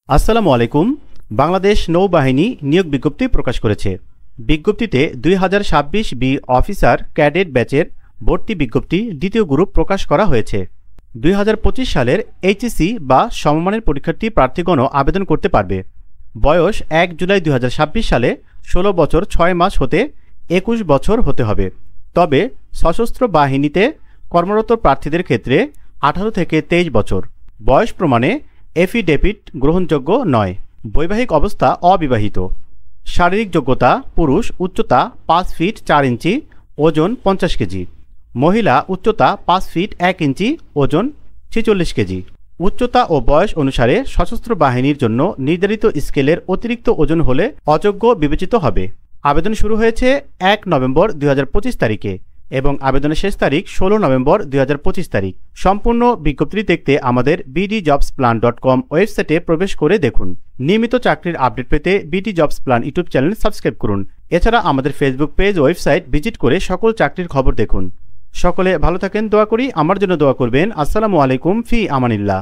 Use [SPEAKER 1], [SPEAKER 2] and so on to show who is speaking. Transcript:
[SPEAKER 1] আসসালামু আলাইকুম। বাংলাদেশ নৌবাহিনী নিয়োগ বিজ্ঞপ্তি প্রকাশ করেছে। বিজ্ঞপ্তিতে 2026 বি অফিসার ক্যাডেট ব্যাচের ভর্তি বিজ্ঞপ্তি দ্বিতীয় গ্রুপ প্রকাশ করা হয়েছে। 2025 সালের এইচএসসি বা সমমানের পরীক্ষার্থী প্রার্থীগণও আবেদন করতে পারবে। বয়স 1 জুলাই 2026 সালে 16 বছর 6 মাস হতে 21 বছর হতে হবে। তবে সশস্ত্র বাহিনীতে কর্মরত প্রার্থীদের ক্ষেত্রে 18 থেকে 23 বছর। বয়স প্রমাণে এফিডেভিট গ্রহণযোগ্য নয়। বৈবাহিক অবস্থা অবিবাহিত। শারীরিক যোগ্যতা পুরুষ, উচ্চতা 5 ফিট 4 ইঞ্চি, ওজন 50 কেজি। মহিলা উচ্চতা 5 ফিট 1 ইঞ্চি, ওজন 46 কেজি। উচ্চতা ও বয়স অনুসারে সশস্ত্র বাহিনীর জন্য নির্ধারিত স্কেলের অতিরিক্ত ওজন হলে অযোগ্য বিবেচিত হবে। আবেদন শুরু হয়েছে 1 নভেম্বর 2025 তারিখে এবং আবেদনের শেষ তারিখ 16 নভেম্বর 2025 তারিখ। সম্পূর্ণ বিজ্ঞপ্তি দেখতে আমাদের bdjobsplan.com ওয়েবসাইটে প্রবেশ করে দেখুন। নিয়মিত চাকরির আপডেট পেতে BD jobs plan YouTube channel subscribe করুন। এছাড়া আমাদের ফেসবুক পেজ ওয়েবসাইট ভিজিট করে সকল চাকরির খবর দেখুন। সকলে ভালো থাকেন, দোয়া করি আমার জন্য দোয়া করবেন। আসসালামু আলাইকুম, ফি আমানিল্লাহ।